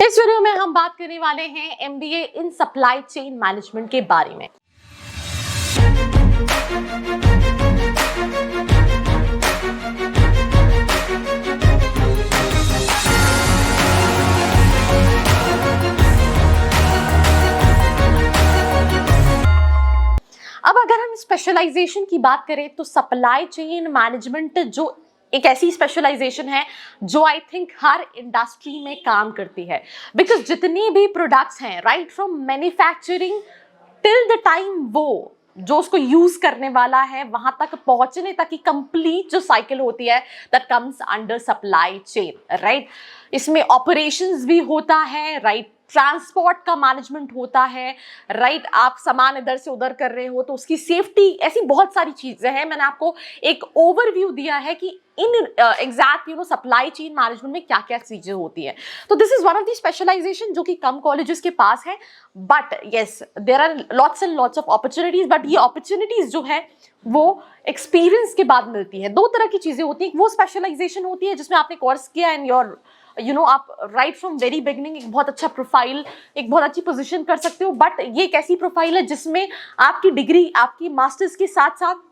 इस वीडियो में हम बात करने वाले हैं MBA in supply chain management के बारे में। अब अगर हम स्पेशलाइजेशन की बात करें तो सप्लाई चेन मैनेजमेंट जो एक ऐसी स्पेशलाइजेशन है जो आई थिंक हर इंडस्ट्री में काम करती है, बिकॉज जितनी भी प्रोडक्ट्स हैं right from manufacturing till the time वो जो उसको यूज करने वाला है वहां तक पहुंचने तक की कंप्लीट जो साइकिल होती है that comes under supply chain right. इसमें ऑपरेशंस भी होता है राइट, ट्रांसपोर्ट का मैनेजमेंट होता है राइट, आप सामान इधर से उधर कर रहे हो तो उसकी सेफ्टी, ऐसी बहुत सारी चीजें हैं। मैंने आपको एक ओवरव्यू दिया है कि इन एग्जैक्ट सप्लाई चेन मैनेजमेंट में क्या क्या चीजें होती है। तो this is one of the specialization जो कि कम कॉलेजेस के पास है, but yes there are lots and lots of opportunities. But ये अपॉर्चुनिटीज जो है वो एक्सपीरियंस के बाद मिलती है। दो तरह की चीजें होती है, वो स्पेशलाइजेशन होती है जिसमें आपने कोर्स किया एंड योर आप राइट फ्रॉम वेरी बिगनिंग एक बहुत अच्छा प्रोफाइल, एक बहुत अच्छी पोजीशन कर सकते हो। बट ये एक ऐसी प्रोफाइल है जिसमें आपकी डिग्री, आपकी मास्टर्स के साथ साथ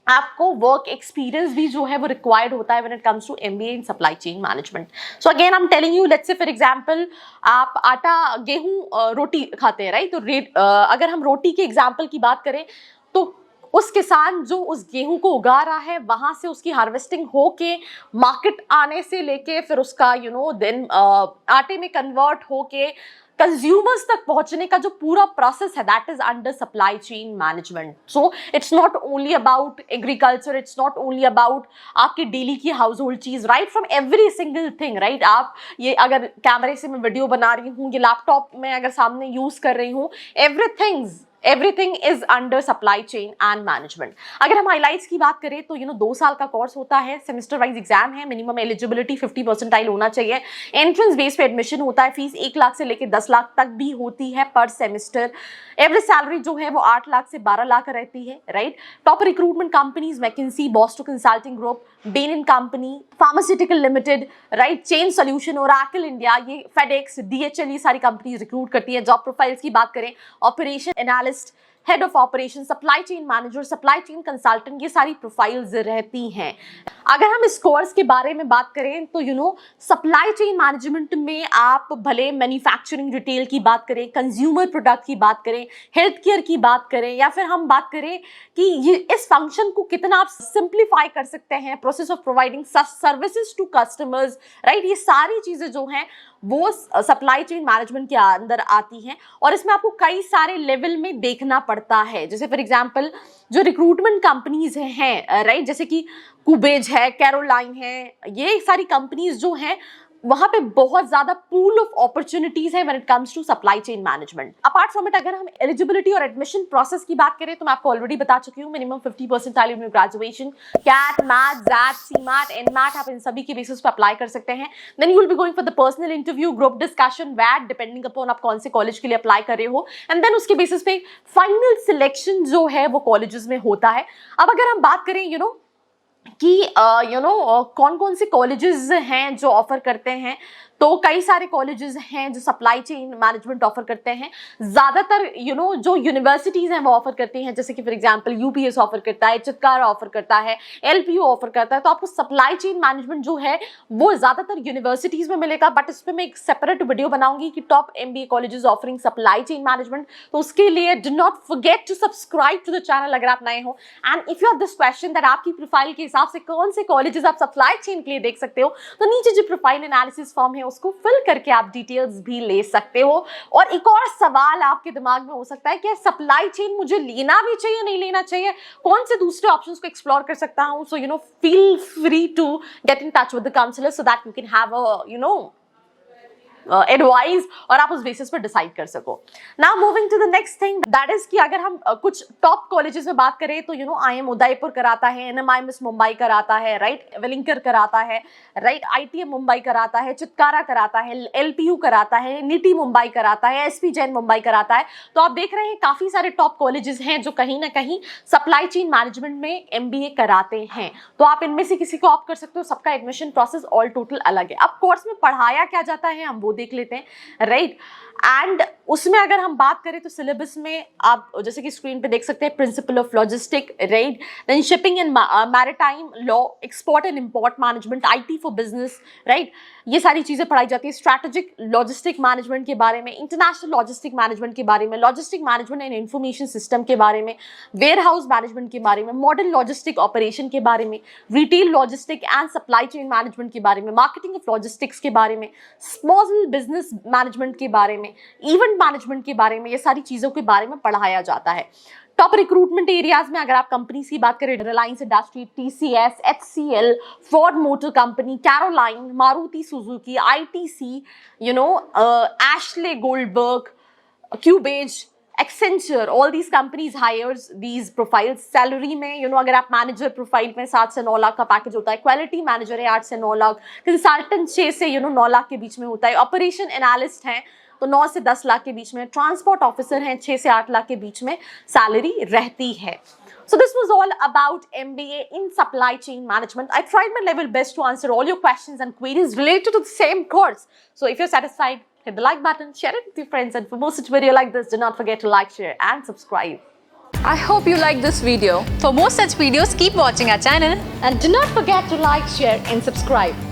आपको वर्क एक्सपीरियंस भी जो है वो रिक्वायर्ड होता है when it comes to MBA in supply chain management. So again I am telling you, let's say for example आप आटा, गेहूं, रोटी खाते हैं राइट। तो अगर हम रोटी के एग्जांपल की बात करें तो उस किसान जो उस गेहूं को उगा रहा है वहां से उसकी हार्वेस्टिंग होके मार्केट आने से लेके फिर उसका देन आटे में कन्वर्ट होके कंज्यूमर्स तक पहुंचने का जो पूरा प्रोसेस है that is under supply chain management. So it's not only about agriculture, it's not only about आपकी डेली की हाउस होल्ड चीज right from every single thing right. आप ये अगर कैमरे से मैं वीडियो बना रही हूँ, ये लैपटॉप में अगर सामने यूज कर रही हूँ, everything is under supply chain and management. अगर हम हाइलाइट्स की बात करें तो 2 साल का कोर्स होता है, सेमेस्टर वाइज एग्जाम है, मिनिमम एलिजिबिलिटी 50% होना चाहिए, एंट्रेंस बेस पे एडमिशन होता है, फीस 1 लाख से लेकर 10 लाख तक भी होती है पर सेमेस्टर। एवरेज सैलरी जो है वो 8 लाख से 12 लाख रहती है right. Top recruitment companies McKinsey, Boston consulting group, Bain and company, pharmaceutical limited right, chain solution, Oracle India, ये फेडेक्स, डीएचएल, ये सारी कंपनीज रिक्रूट करती है। जॉब प्रोफाइल्स की बात करें, operation analyst, head of operation, supply chain manager, supply chain consultant, ये सारी प्रोफाइल्स रहती हैं। अगर हम इस कोर्स के बारे में बात करें तो सप्लाई चेन मैनेजमेंट में आप भले मैन्युफैक्चरिंग रिटेल की बात करें, कंज्यूमर प्रोडक्ट की बात करें, हेल्थ केयर की बात करें, या फिर हम बात करें कि ये इस फंक्शन को कितना आप सिंप्लीफाई कर सकते हैं, process of providing services to customers right, ये सारी चीजें जो हैं वो सप्लाई चेन मैनेजमेंट के अंदर आती हैं। और इसमें आपको कई सारे लेवल में देखना पड़ता है, जैसे फॉर एग्जांपल जो रिक्रूटमेंट कंपनीज हैं राइट, जैसे कि कुबेज है, कैरोलाइन है, ये सारी कंपनीज जो हैं वहां पे बहुत ज्यादा पूल ऑफ अपॉर्चुनिटीज है when it comes to supply chain management. Apart from it अगर हम एलिजिबिलिटी और एडमिशन प्रोसेस की बात करें तो मैं आपको ऑलरेडी बता चुकी हूँ, minimum 50% in graduation, CAT, MAT, XAT, CMAT, NMAT, आप इन सभी के बेसिस पे अप्लाई कर सकते हैं। Then you will be going for the personal interview, group discussion, वैट, डिपेंडिंग अपॉन आप कौन से कॉलेज के लिए अप्लाई कर रहे हो, एंड देन उसके बेसिस पे फाइनल सिलेक्शन जो है वो कॉलेजेस में होता है। अब अगर हम बात करें कि कौन कौन से कॉलेजेस हैं जो ऑफर करते हैं, तो कई सारे कॉलेजेस हैं जो सप्लाई चेन मैनेजमेंट ऑफर करते हैं। ज्यादातर जो यूनिवर्सिटीज हैं वो ऑफर करती हैं, जैसे कि फॉर एग्जांपल यूपीएस ऑफर करता है, चित्कारा ऑफर करता है, एलपीयू ऑफर करता है। तो आपको सप्लाई चेन मैनेजमेंट जो है वो ज्यादातर यूनिवर्सिटीज में मिलेगा, बट इस पर मैं एक सेपरेट वीडियो बनाऊंगी कि top MBA colleges offering supply chain management. तो उसके लिए do not forget to subscribe to the channel अगर आप नए हो। And if you have this question that आपकी प्रोफाइल के हिसाब से कौन से कॉलेजेस आप सप्लाई चेन के लिए देख सकते हो, तो नीचे जो प्रोफाइल एनालिसिस फॉर्म है उसको फिल करके आप डिटेल्स भी ले सकते हो। और एक और सवाल आपके दिमाग में हो सकता है कि सप्लाई चेन मुझे लेना भी चाहिए, नहीं लेना चाहिए, कौन से दूसरे ऑप्शंस को एक्सप्लोर कर सकता हूं। So feel free to get in touch with the counsellor so that you can have a advice और आप उस बेसिस पर डिसाइड कर सको। Now moving to the next thing that is कि अगर हम कुछ टॉप कॉलेजेस में बात करें तो आईएम उदयपुर कराता है, एनएमआईएमएस मुंबई कराता है राइट, वेलिंकर कराता है राइट, आईटीएम मुंबई कराता है, चित्कारा कराता है, एलपीयू कराता है, निटी मुंबई कराता है, एसपी जैन मुंबई कराता है। तो आप देख रहे हैं काफी सारे टॉप कॉलेजेस हैं जो कहीं ना कहीं सप्लाई चेन मैनेजमेंट में एमबीए कराते हैं। तो आप इनमें से किसी को ऑप्ट कर सकते हो, सबका एडमिशन प्रोसेस ऑल टोटल अलग है। अब कोर्स में पढ़ाया क्या जाता है हम वो देख लेते हैं, राइट। एंड उसमें अगर हम बात करें तो सिलेबस में आप जैसे कि स्क्रीन पे देख सकते हैं principle of logistic, right, then shipping and maritime law, export and import management, IT for business, right, ये सारी चीजें पढ़ाई जाती है। स्ट्रैटेजिक लॉजिस्टिक मैनेजमेंट के बारे में, इंटरनेशनल लॉजिस्टिक मैनेजमेंट के बारे में, logistic management and information system के बारे में, वेयर हाउस मैनेजमेंट के बारे में, मॉडर्न लॉजिस्टिक ऑपरेशन के बारे में, retail logistic and supply chain management के बारे में, मार्केटिंग ऑफ लॉजिस्टिक्स के बारे में, स्मॉल बिजनेस मैनेजमेंट के बारे में, इवेंट मैनेजमेंट के बारे में, ये सारी चीजों के बारे में पढ़ाया जाता है। टॉप रिक्रूटमेंट एरियाज में अगर आप कंपनीज की बात करें, Reliance industry, TCS, HCL, Ford motor company, Caroline, Maruti Suzuki, ITC, Ashley Goldberg, Cubes, Accenture, all these companies hires these profiles. Salary में अगर आप मैनेजर प्रोफाइल में 7 से 9 लाख का पैकेज होता है, क्वालिटी मैनेजर है 8 से 9 लाख, कंसल्टेंट 6 से 9 लाख के बीच में होता है, ऑपरेशन एनालिस्ट हैं तो 9 से 10 लाख के बीच में, ट्रांसपोर्ट ऑफिसर हैं 6 से 8 लाख के बीच में सैलरी रहती है। So this was all about MBA in supply chain management. I tried my level best to answer all your questions and queries related to the same course. So if you're satisfied, hit the like button, share it with your friends, and for more such video like this, do not forget to like, share and subscribe. I hope you liked this video. For more such videos, keep watching our channel And do not forget to like, share and subscribe.